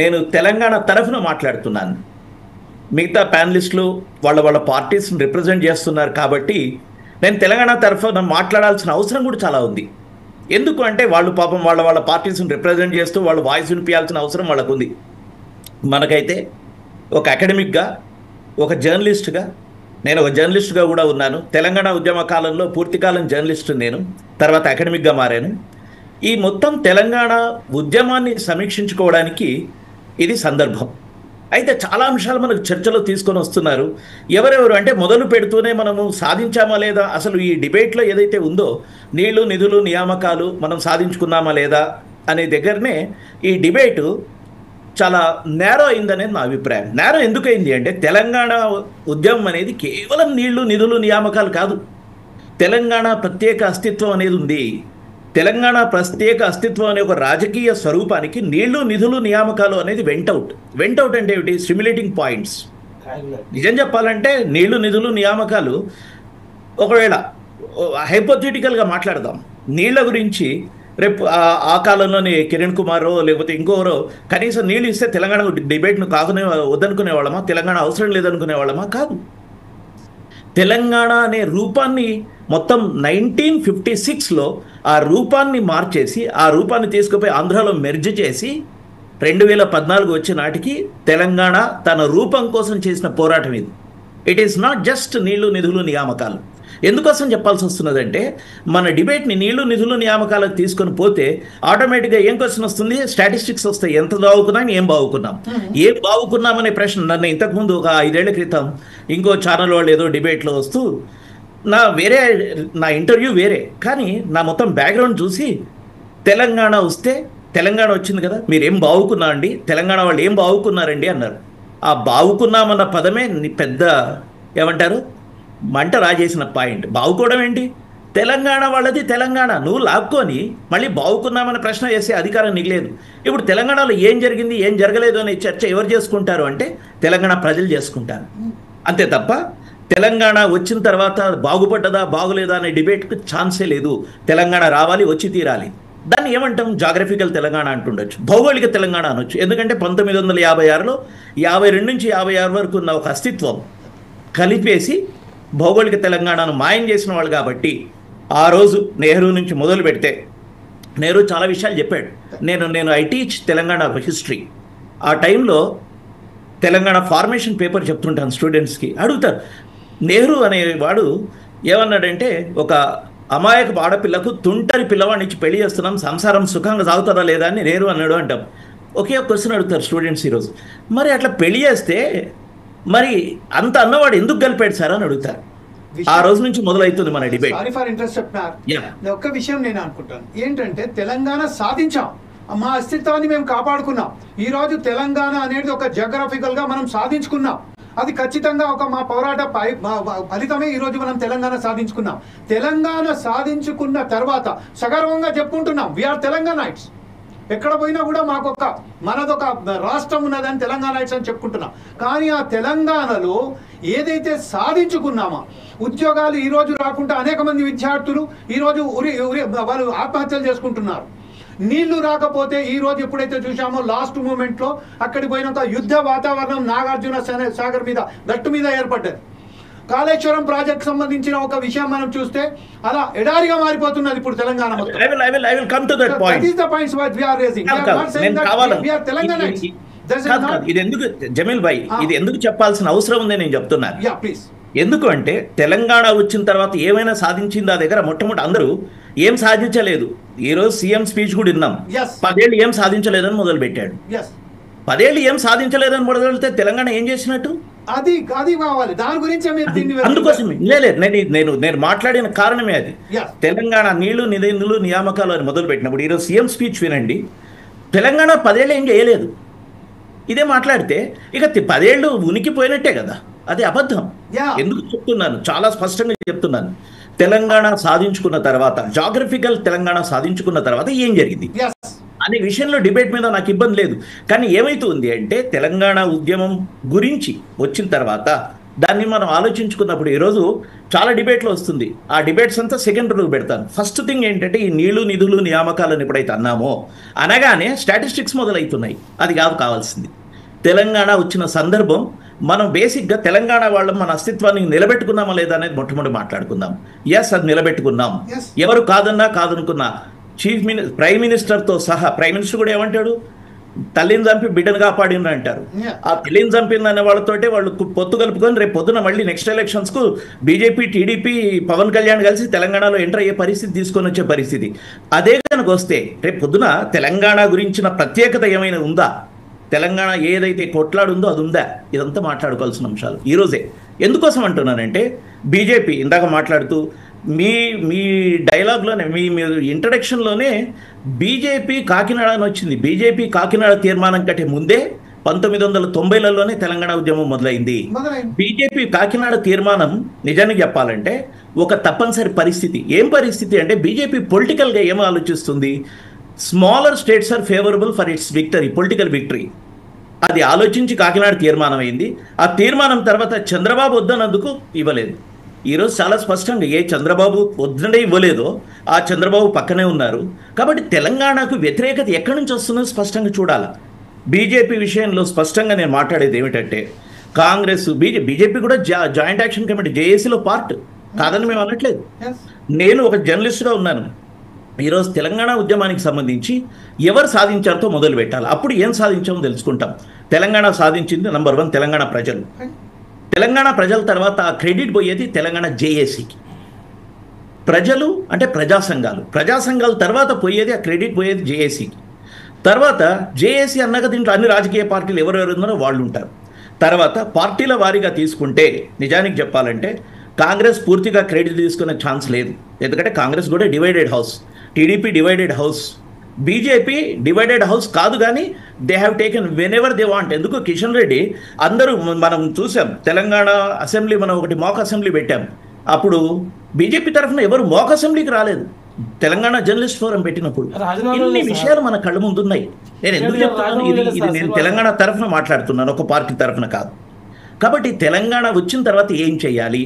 నేను తెలంగాణ తరఫున మాట్లాడుతున్నాను. మిగతా ప్యానలిస్టులు వాళ్ళ పార్టీస్ని రిప్రజెంట్ చేస్తున్నారు కాబట్టి నేను తెలంగాణ తరఫున మాట్లాడాల్సిన అవసరం కూడా చాలా ఉంది. ఎందుకు అంటే వాళ్ళు పాపం వాళ్ళ పార్టీస్ని రిప్రజెంట్ చేస్తూ వాళ్ళు వాయిస్ వినిపించాల్సిన అవసరం వాళ్ళకు ఉంది. మనకైతే ఒక అకాడమిక్గా, ఒక జర్నలిస్ట్గా, నేను ఒక జర్నలిస్ట్గా కూడా ఉన్నాను. తెలంగాణ ఉద్యమ కాలంలో పూర్తికాలం జర్నలిస్ట్ నేను, తర్వాత అకాడమిక్గా మారాను. ఈ మొత్తం తెలంగాణ ఉద్యమాన్ని సమీక్షించుకోవడానికి ఇది సందర్భం. అయితే చాలా అంశాలు మనకు చర్చలో తీసుకొని వస్తున్నారు. ఎవరెవరు అంటే మొదలు పెడుతూనే మనము సాధించామా లేదా, అసలు ఈ డిబేట్లో ఏదైతే ఉందో నీళ్లు, నిధులు, నియామకాలు మనం సాధించుకున్నామా లేదా అనే దగ్గరనే ఈ డిబేటు చాలా నేరో అయిందనేది నా అభిప్రాయం. నేరో ఎందుకైంది అంటే తెలంగాణ ఉద్యమం అనేది కేవలం నీళ్లు, నిధులు, నియామకాలు కాదు. తెలంగాణ ప్రత్యేక అస్తిత్వం అనేది ఉంది. తెలంగాణ ప్రత్యేక అస్తిత్వం అనే ఒక రాజకీయ స్వరూపానికి నీళ్లు, నిధులు, నియామకాలు అనేది వెంటౌట్ అంటే ఏమిటి? Stimulating points. నిజం చెప్పాలంటే నీళ్లు, నిధులు, నియామకాలు ఒకవేళ హైపోథెటికల్గా మాట్లాడదాం. నీళ్ల గురించి రేపు ఆ కాలంలోనే కిరణ్ కుమారో లేకపోతే ఇంకోరో కనీసం నీళ్ళు ఇస్తే తెలంగాణ డిబేట్ను వద్దనుకునే వాళ్ళమా? తెలంగాణ అవసరం లేదనుకునే వాళ్ళమా? కాదు. తెలంగాణ అనే రూపాన్ని మొత్తం 1956లో ఆ రూపాన్ని మార్చేసి, ఆ రూపాన్ని తీసుకుపోయి ఆంధ్రాలో మెర్జ్ చేసి 2014 వచ్చే నాటికి తెలంగాణ తన రూపం కోసం చేసిన పోరాటం ఇది. ఇట్ ఈస్ నాట్ జస్ట్ నీళ్లు, నిధులు, నియామకాలు. ఎందుకోసం చెప్పాల్సి వస్తున్నదంటే మన డిబేట్ని నీళ్లు, నిధులు, నియామకాలకు తీసుకొని పోతే ఆటోమేటిక్గా ఏం క్వశ్చన్ వస్తుంది? స్టాటిస్టిక్స్ వస్తాయి. ఎంత బాగుకున్నాం, ఏం బాగుకున్నాం అనే ప్రశ్న నన్ను ఇంతకుముందు ఒక 5 ఏళ్ల క్రితం ఇంకో ఛానల్ వాళ్ళు ఏదో డిబేట్లో వస్తూ నా ఇంటర్వ్యూ వేరే, కానీ నా మొత్తం బ్యాక్గ్రౌండ్ చూసి తెలంగాణ వస్తే తెలంగాణ వచ్చింది కదా, మీరు ఏం బాగుకున్నా అండి, తెలంగాణ వాళ్ళు ఏం బాగుకున్నారండి అన్నారు. ఆ బాగుకున్నామన్న పదమే పెద్ద ఏమంటారు మంట రాజేసిన పాయింట్. బాగుకోవడం ఏంటి? తెలంగాణ వాళ్ళది తెలంగాణ నువ్వు లాక్కొని మళ్ళీ బాగుకున్నామన్న ప్రశ్న వేసే అధికారం నీకు లేదు. ఇప్పుడు తెలంగాణలో ఏం జరిగింది, ఏం జరగలేదు అనే చర్చ ఎవరు చేసుకుంటారు అంటే తెలంగాణ ప్రజలు చేసుకుంటారు. అంతే తప్ప తెలంగాణ వచ్చిన తర్వాత బాగుపడ్డదా బాగులేదా అనే డిబేట్కి ఛాన్సే లేదు. తెలంగాణ రావాలి, వచ్చి తీరాలి. దాన్ని ఏమంటాం? జాగ్రఫికల్ తెలంగాణ అంటుండొచ్చు, భౌగోళిక తెలంగాణ అనొచ్చు. ఎందుకంటే 1956లో 52 నుంచి 56 వరకు ఉన్న ఒక అస్తిత్వం కలిపేసి భౌగోళిక తెలంగాణను మాయం చేసిన వాళ్ళు కాబట్టి ఆ రోజు నెహ్రూ నుంచి మొదలు పెడితే నెహ్రూ చాలా విషయాలు చెప్పాడు. నేను ఐ టీచ్ తెలంగాణ హిస్టరీ. ఆ టైంలో తెలంగాణ ఫార్మేషన్ పేపర్ చెప్తుంటాను స్టూడెంట్స్కి. అడుగుతారు, నెహ్రూ అనేవాడు ఏమన్నాడంటే ఒక అమాయక ఆడపిల్లకు తుంటరి పిల్లవాడిని ఇచ్చి పెళ్లి చేస్తున్నాం, సంసారం సుఖంగా సాగుతుందా లేదా అని నెహ్రూ అన్నాడు అంటాం. ఒకే ఒక క్వశ్చన్ అడుగుతారు స్టూడెంట్స్ ఈరోజు, మరి అట్లా పెళ్లి చేస్తే మరి అంత అన్నవాడు ఎందుకు కలిపాడు సార్ అని అడుగుతారు. ఆ రోజు నుంచి మొదలవుతుంది మన డిబేట్. సారీ ఫర్ ఇంట్రెస్ట్ చెప్తున్నారు. ఒక్క విషయం నేను అనుకుంటాను ఏంటంటే తెలంగాణ సాధించాం, మా అస్తిత్వాన్ని మేము కాపాడుకున్నాం. ఈ రోజు తెలంగాణ అనేది ఒక జియోగ్రఫికల్ గా మనం సాధించుకున్నాం. అది ఖచ్చితంగా ఒక మా పోరాట ఫలితమే ఈరోజు మనం తెలంగాణ సాధించుకున్నాం. తెలంగాణ సాధించుకున్న తర్వాత సగర్వంగా చెప్పుకుంటున్నాం వీఆర్ తెలంగాణైట్స్. ఎక్కడ పోయినా కూడా మనదొక రాష్ట్రం ఉన్నదని తెలంగాణైట్స్ అని చెప్పుకుంటున్నాం. కానీ ఆ తెలంగాణలో ఏదైతే సాధించుకున్నామో ఉద్యోగాలు ఈ రోజు రాకుండా అనేక మంది విద్యార్థులు ఈరోజు వాళ్ళు ఆత్మహత్యలు చేసుకుంటున్నారు. నీళ్లు రాకపోతే ఈ రోజు ఎప్పుడైతే చూసామో లాస్ట్ మూమెంట్ లో అక్కడికి పోయినంత యుద్ధ వాతావరణం నాగార్జున సాగర్ మీద గట్టు మీద ఏర్పడ్డది. కాళేశ్వరం ప్రాజెక్ట్ సంబంధించిన ఒక విషయం మనం చూస్తే అలా ఎడారిగా మారిపోతున్నది ఇప్పుడు తెలంగాణ మొత్తం. ఇది ఎందుకు జమీల్ భాయ్, ఇది ఎందుకు చెప్పాల్సిన అవసరం ఉందని నేను చెప్తున్నాను. ఎందుకు అంటే తెలంగాణ వచ్చిన తర్వాత ఏమైనా సాధించింది ఆ దగ్గర మొట్టమొదటి అందరూ ఏం సాధించలేదు. ఈరోజు సీఎం స్పీచ్ కూడా విన్నాం. 10 ఏళ్ళు ఏం సాధించలేదని మొదలు పెట్టాడు. 10 ఏళ్ళు ఏం సాధించలేదని మొదలు పెడితే తెలంగాణ ఏం చేసినట్టు? అది కావాలి. దాని గురించి అందుకోసమే నేను మాట్లాడిన కారణమే అది. తెలంగాణ నీళ్లు, నిధులు, నియామకాలు అని మొదలు పెట్టినప్పుడు ఈరోజు సీఎం స్పీచ్ వినండి. తెలంగాణ 10 ఏళ్ళు ఏం చేయలేదు ఇదే మాట్లాడితే ఇక 10 ఏళ్ళు ఉనికిపోయినట్టే కదా. అది అబద్ధం. ఎందుకు చెప్తున్నాను, చాలా స్పష్టంగా చెప్తున్నాను. తెలంగాణ సాధించుకున్న తర్వాత, జాగ్రఫికల్ తెలంగాణ సాధించుకున్న తర్వాత ఏం జరిగింది అనే విషయంలో డిబేట్ మీద నాకు ఇబ్బంది లేదు. కానీ ఏమైతుంది అంటే తెలంగాణ ఉద్యమం గురించి వచ్చిన తర్వాత దాన్ని మనం ఆలోచించుకున్నప్పుడు ఈరోజు చాలా డిబేట్లు వస్తుంది. ఆ డిబేట్స్ అంతా సెకండ్ రోజు పెడతాను. ఫస్ట్ థింగ్ ఏంటంటే ఈ నీళ్లు నిధులు నియామకాలను ఎప్పుడైతే అన్నామో అనగానే స్టాటిస్టిక్స్ మొదలవుతున్నాయి. అది కావాల్సింది. తెలంగాణ వచ్చిన సందర్భం మనం బేసిక్గా తెలంగాణ వాళ్ళం మన అస్తిత్వాన్ని నిలబెట్టుకున్నామా లేదా అనేది మొట్టమొదటి మాట్లాడుకుందాం. ఎస్, అది నిలబెట్టుకున్నాం. ఎవరు కాదనుకున్నా ప్రైమ్ మినిస్టర్తో సహా, ప్రైమ్ మినిస్టర్ కూడా ఏమంటాడు, తల్లిని చంపి బిడ్డను కాపాడిన అంటారు. ఆ తల్లిని చంపిందనే వాళ్ళతోటే వాళ్ళు పొత్తు కలుపుకొని రేపు పొద్దున మళ్ళీ నెక్స్ట్ ఎలక్షన్స్కు బీజేపీ, టీడీపీ, పవన్ కళ్యాణ్ కలిసి తెలంగాణలో ఎంటర్ అయ్యే పరిస్థితి తీసుకొని వచ్చే పరిస్థితి. అదే కనుక వస్తే రేపు పొద్దున తెలంగాణ గురించిన ప్రత్యేకత ఏమైనా ఉందా? తెలంగాణ ఏదైతే కొట్లాడుందో అది ఉందా? ఇదంతా మాట్లాడుకోవాల్సిన అంశాలు ఈరోజే. ఎందుకోసం అంటున్నానంటే బీజేపీ ఇందాక మాట్లాడుతూ మీ డైలాగ్లోనే మీ ఇంట్రడక్షన్లోనే బీజేపీ కాకినాడ అని వచ్చింది. బీజేపీ కాకినాడ తీర్మానం కంటే ముందే 1990లలోనే తెలంగాణ ఉద్యమం మొదలైంది. బీజేపీ కాకినాడ తీర్మానం నిజానికి చెప్పాలంటే ఒక తప్పనిసరి పరిస్థితి. ఏం పరిస్థితి అంటే బీజేపీ పొలిటికల్గా ఏం ఆలోచిస్తుంది, smaller states are favourable for its victory, political victory. అది ఆలోచించి కాకినాడ తీర్మానం అయింది. ఆ తీర్మానం తర్వాత చంద్రబాబు వద్దన్నందుకు ఇవ్వలేదు. ఈరోజు చాలా స్పష్టంగా ఏ చంద్రబాబు వద్దనే ఇవ్వలేదో ఆ చంద్రబాబు పక్కనే ఉన్నారు. కాబట్టి తెలంగాణకు వ్యతిరేకత ఎక్కడి నుంచి వస్తుందో స్పష్టంగా చూడాలి. బీజేపీ విషయంలో స్పష్టంగా నేను మాట్లాడేది ఏమిటంటే కాంగ్రెస్, బీజేపీ కూడా జాయింట్ యాక్షన్ కమిటీ జేఏసీలో పార్ట్ కాదని మేము అనట్లేదు. నేను ఒక జర్నలిస్ట్గా ఉన్నాను. ఈరోజు తెలంగాణ ఉద్యమానికి సంబంధించి ఎవరు సాధించారో మొదలు పెట్టాలి. అప్పుడు ఏం సాధించామో తెలుసుకుంటాం. తెలంగాణ సాధించింది నంబర్ 1 తెలంగాణ ప్రజలు. తెలంగాణ ప్రజల తర్వాత ఆ క్రెడిట్ పోయేది తెలంగాణ జేఏసీకి. ప్రజలు అంటే ప్రజా సంఘాల తర్వాత పోయేది ఆ క్రెడిట్ పోయేది జేఏసీకి. తర్వాత జేఏసీ అన్నాక దీంట్లో అన్ని రాజకీయ పార్టీలు ఎవరెవరు ఉన్నారో వాళ్ళు ఉంటారు. తర్వాత పార్టీల వారీగా తీసుకుంటే నిజానికి చెప్పాలంటే కాంగ్రెస్ పూర్తిగా క్రెడిట్ తీసుకునే ఛాన్స్ లేదు. ఎందుకంటే కాంగ్రెస్ కూడా divided house, TDP divided house, BJP divided house కాదు. కానీ they have taken when ever they want. ఎందుకు కిషన్ రెడ్డి అందరూ మనం చూసాం, తెలంగాణ అసెంబ్లీ మనం ఒకటి మాక్ అసెంబ్లీ పెట్టాం. అప్పుడు బీజేపీ తరఫున ఎవరు మాక్ అసెంబ్లీకి రాలేదు. తెలంగాణ జర్నలిస్ట్ ఫోరం పెట్టినప్పుడు ఇన్ని విషయాలు మన కళ్ళ ముందు ఉన్నాయి. నేను ఎందుకు చెప్తున్నాను, ఇది నేను తెలంగాణ తరఫున మాట్లాడుతున్నాను, ఒక పార్టీ తరఫున కాదు. కాబట్టి తెలంగాణ వచ్చిన తర్వాత ఏం చేయాలి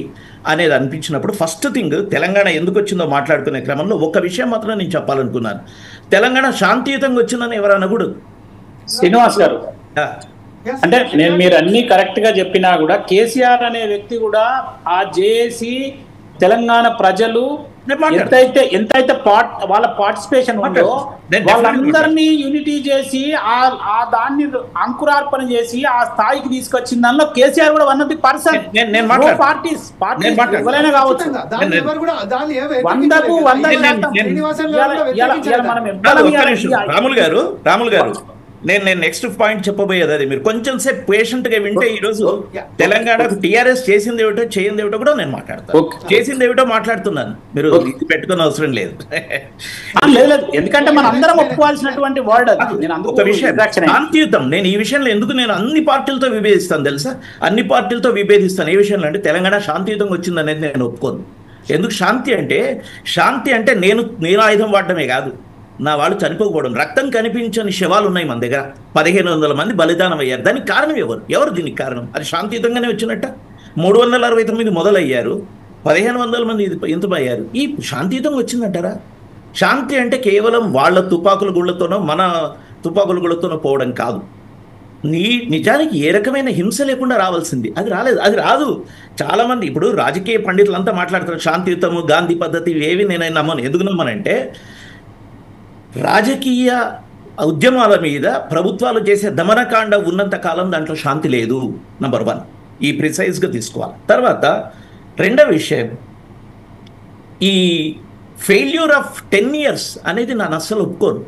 అనేది అనిపించినప్పుడు ఫస్ట్ థింగ్ తెలంగాణ ఎందుకు వచ్చిందో మాట్లాడుకునే క్రమంలో ఒక విషయం మాత్రం నేను చెప్పాలనుకున్నాను. తెలంగాణ శాంతియుతంగా వచ్చిందని ఎవరు అనకూడదు. శ్రీనివాస్ గారు, అంటే నేను మీరు అన్ని కరెక్ట్ గా చెప్పినా కూడా కేసీఆర్ అనే వ్యక్తి కూడా ఆ జేఏసీ తెలంగాణ ప్రజలు ఎంతైతే వాళ్ళ పార్టిసిపేషన్ ఉందో వాళ్ళందరినీ యూనిటీ చేసి ఆ దాన్ని అంకురార్పణ చేసి ఆ స్థాయికి తీసుకొచ్చిన దానిలో కేసీఆర్ కూడా 100% పార్టీస్ ఎవరైనా కావచ్చు. 100% రాములు గారు నేను నెక్స్ట్ పాయింట్ చెప్పబోయేది అది. మీరు కొంచెం సేపు పేషెంట్గా వింటే ఈరోజు తెలంగాణకు టీఆర్ఎస్ చేసింది ఏమిటో చేయింది ఏమిటో కూడా నేను మాట్లాడతాను. చేసింది ఏమిటో మాట్లాడుతున్నాను, మీరు ఇది పెట్టుకునే అవసరం లేదు. ఎందుకంటే మనం అందరం ఒప్పుకోవాల్సినటువంటి వర్డ్ అది. ఒక విషయం శాంతియుతం, నేను ఈ విషయంలో ఎందుకు నేను అన్ని పార్టీలతో విభేదిస్తాను తెలుసా? అన్ని పార్టీలతో విభేదిస్తాను. ఏ విషయంలో అంటే తెలంగాణ శాంతియుతంగా వచ్చింది అనేది నేను ఒప్పుకోను. ఎందుకు శాంతి అంటే నేను ఆయుధం వాడటమే కాదు, నా వాళ్ళు చనిపోకపోవడం. రక్తం కనిపించని శవాలు ఉన్నాయి మన దగ్గర. 1500 మంది బలిదానం అయ్యారు. దానికి కారణం ఎవరు దీనికి కారణం? అది శాంతియుతంగానే వచ్చినట్ట. 369 మొదలయ్యారు, 1500 మంది ఎంతమయ్యారు. ఈ శాంతియుతంగా వచ్చిందంటారా? శాంతి అంటే కేవలం వాళ్ళ తుపాకుల గుళ్ళతోనో మన తుపాకుల గుళ్ళతోనో పోవడం కాదు. నిజానికి ఏ రకమైన హింస లేకుండా రావాల్సింది. అది రాదు. చాలామంది ఇప్పుడు రాజకీయ పండితులంతా మాట్లాడతారు శాంతియుతము, గాంధీ పద్ధతి, ఇవేవి నేను నమ్మను. ఎందుకు నమ్మనంటే రాజకీయ ఉద్యమాల మీద ప్రభుత్వాలు చేసే దమనకాండ ఉన్నంత కాలం దాంట్లో శాంతి లేదు. నంబర్ 1 ఈ ప్రిసైజ్గా తీసుకోవాలి. తర్వాత రెండవ విషయం, ఈ ఫెయిల్యూర్ ఆఫ్ 10 years అనేది నేను అస్సలు ఒప్పుకోను.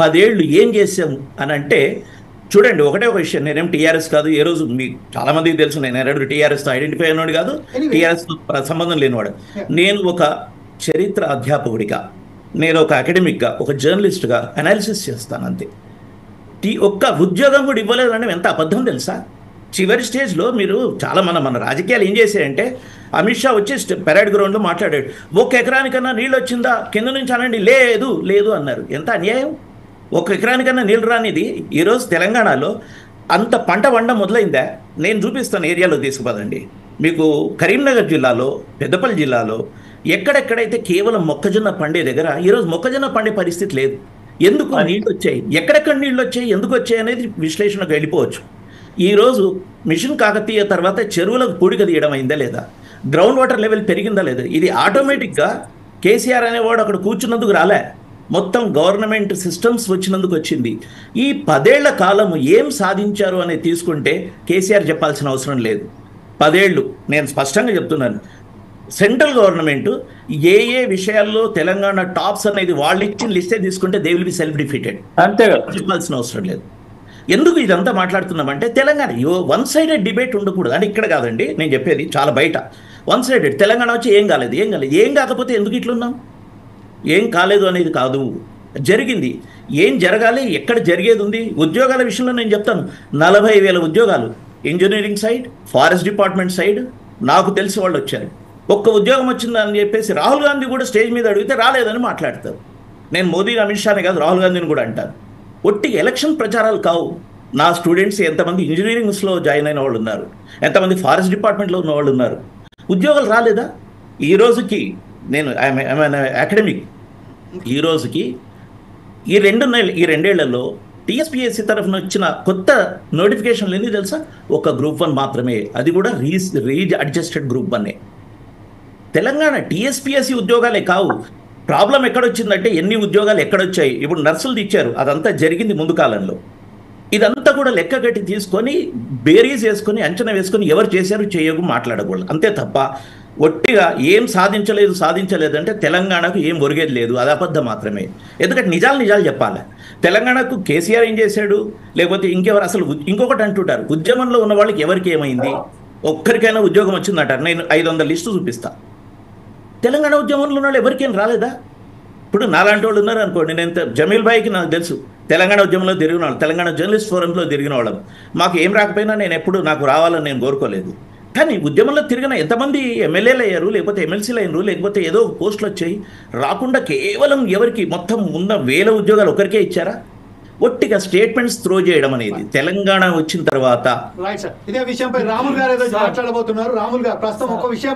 10 ఏళ్ళు ఏం చేసాము అని అంటే చూడండి, ఒకటే ఒక విషయం, నేనేం టీఆర్ఎస్ కాదు. ఏ రోజు మీకు చాలామందికి తెలుసు, నేను ఎన్నడూ టీఆర్ఎస్తో ఐడెంటిఫై అయినవాడు కాదు, టీఆర్ఎస్తో సంబంధం లేనివాడు. నేను ఒక చరిత్ర అధ్యాపకుడిగా, నేను ఒక అకాడమిక్గా, ఒక జర్నలిస్ట్గా అనాలిసిస్ చేస్తాను అంతే. ఒక్క ఉద్యోగం కూడా ఇవ్వలేదని ఎంత అబద్ధం తెలుసా? చివరి స్టేజ్లో మీరు చాలా మన రాజకీయాలు ఏం చేశాయంటే అమిత్ షా వచ్చి పెరేడ్ గ్రౌండ్లో మాట్లాడాడు, 1 ఎకరానికన్నా నీళ్ళు వచ్చిందా కింద నుంచి అనండి, లేదు అన్నారు. ఎంత అన్యాయం! 1 ఎకరానికన్నా నీళ్ళు రానిది ఈరోజు తెలంగాణలో అంత పంట వండ మొదలైందా? నేను చూపిస్తాను, ఏరియాలో తీసుకుపోదండి. మీకు కరీంనగర్ జిల్లాలో, పెద్దపల్లి జిల్లాలో ఎక్కడెక్కడైతే కేవలం మొక్కజొన్న పండే దగ్గర ఈరోజు మొక్కజొన్న పండే పరిస్థితి లేదు. ఎందుకు? నీళ్ళు వచ్చాయి. ఎక్కడెక్కడ నీళ్ళు వచ్చాయి, ఎందుకు వచ్చాయి అనేది విశ్లేషణకు వెళ్ళిపోవచ్చు. ఈరోజు మిషన్ కాకతీయ తర్వాత చెరువులకు పూడిక తీయడం అయిందా లేదా, గ్రౌండ్ వాటర్ లెవెల్ పెరిగిందా లేదా, ఇది ఆటోమేటిక్గా కేసీఆర్ అనేవాడు అక్కడ కూర్చున్నందుకు రాలే, మొత్తం గవర్నమెంట్ సిస్టమ్స్ వచ్చినందుకు వచ్చింది. ఈ 10 ఏళ్ల కాలము ఏం సాధించారు అనేది తీసుకుంటే కేసీఆర్ చెప్పాల్సిన అవసరం లేదు. 10 ఏళ్ళు నేను స్పష్టంగా చెప్తున్నాను. సెంట్రల్ గవర్నమెంట్ ఏ ఏ విషయాల్లో తెలంగాణ టాప్స్ అనేది వాళ్ళు ఇచ్చిన లిస్టే తీసుకుంటే they will be self defeated. అంతే కదా, చెప్పాల్సిన అవసరం లేదు. ఎందుకు ఇదంతా మాట్లాడుతున్నామంటే తెలంగాణ వన్ సైడెడ్ డిబేట్ ఉండకూడదు. అంటే ఇక్కడ కాదండి నేను చెప్పేది, చాలా బయట. వన్ సైడెడ్ తెలంగాణ వచ్చి ఏం కాలేదు, ఏం కాకపోతే ఎందుకు ఇట్లున్నాం, ఏం కాలేదు అనేది కాదు, జరిగింది. ఏం జరగాలి, ఎక్కడ జరిగేది ఉంది. ఉద్యోగాల విషయంలో నేను చెప్తాను, 40,000 ఉద్యోగాలు engineering side, forest department side నాకు తెలిసి వాళ్ళు వచ్చారు. ఒక్క ఉద్యోగం వచ్చిందని చెప్పేసి రాహుల్ గాంధీ కూడా స్టేజ్ మీద అడిగితే రాలేదని మాట్లాడతారు. నేను మోదీ, అమిత్ షానే కాదు, రాహుల్ గాంధీని కూడా అంటాను. ఒట్టి ఎలక్షన్ ప్రచారాలు కావు. నా స్టూడెంట్స్ ఎంతమంది ఇంజనీరింగ్స్లో జాయిన్ అయిన వాళ్ళు ఉన్నారు, ఎంతమంది ఫారెస్ట్ డిపార్ట్మెంట్లో ఉన్న వాళ్ళు ఉన్నారు. ఉద్యోగాలు రాలేదా? ఈ రోజుకి నేను అకాడమిక్, ఈ రోజుకి ఈ 2 ఏళ్లలో టీఎస్పీఎస్సీ తరఫున వచ్చిన కొత్త నోటిఫికేషన్లు ఎన్ని తెలుసా? ఒక గ్రూప్ 1 మాత్రమే, అది కూడా రీజ్ అడ్జస్టెడ్ గ్రూప్ 1. తెలంగాణ టీఎస్పీఎస్సీ ఉద్యోగాలే కావు. ప్రాబ్లం ఎక్కడొచ్చిందంటే ఎన్ని ఉద్యోగాలు ఎక్కడొచ్చాయి. ఇప్పుడు నర్సులు ఇచ్చారు, అదంతా జరిగింది ముందు కాలంలో. ఇదంతా కూడా లెక్క కట్టి తీసుకొని బేరీస్ వేసుకొని అంచనా వేసుకొని ఎవరు చేశారు చేయకు మాట్లాడకూడదు. అంతే తప్ప ఒట్టిగా ఏం సాధించలేదు అంటే తెలంగాణకు ఏం ఒరిగేది లేదు, అది అబద్ధం మాత్రమే. ఎందుకంటే నిజాలు చెప్పాలి. తెలంగాణకు కేసీఆర్ ఏం చేశాడు, లేకపోతే ఇంకెవరు. అసలు ఇంకొకటి అంటుంటారు, ఉద్యమంలో ఉన్న వాళ్ళకి ఎవరికి ఏమైంది, ఒక్కరికైనా ఉద్యోగం వచ్చిందంటారు. నేను 500 లిస్టు చూపిస్తా. తెలంగాణ ఉద్యమంలో ఉన్న వాళ్ళు ఎవరికేం రాలేదా? ఇప్పుడు నాలాంటి వాళ్ళు ఉన్నారు అనుకోండి, నేను జమీల్ భాయ్కి నాకు తెలుసు, తెలంగాణ ఉద్యమంలో తిరిగిన వాళ్ళు, తెలంగాణ జర్నలిస్ట్ ఫోరంలో తిరిగిన వాళ్ళం. మాకు ఏం రాకపోయినా నేను ఎప్పుడు నాకు రావాలని నేను కోరుకోలేదు. కానీ ఉద్యమంలో తిరిగిన ఎంతమంది ఎమ్మెల్యేలు అయ్యారు, లేకపోతే ఎమ్మెల్సీలు అయ్యారు, లేకపోతే ఏదో పోస్టులు వచ్చాయి. రాకుండా కేవలం ఎవరికి మొత్తం ఉన్న 1000 ఉద్యోగాలు ఒకరికే ఇచ్చారా? ఒట్టిగా స్టేట్మెంట్స్ త్రో చేయడం అనేది తెలంగాణ వచ్చిన తర్వాత. రైట్ సార్, ఇదే విషయంపై రాముల్ గారు ఏదో మాట్లాడబోతున్నారు. రాముల్ గారు ప్రస్తుతం ఒక విషయం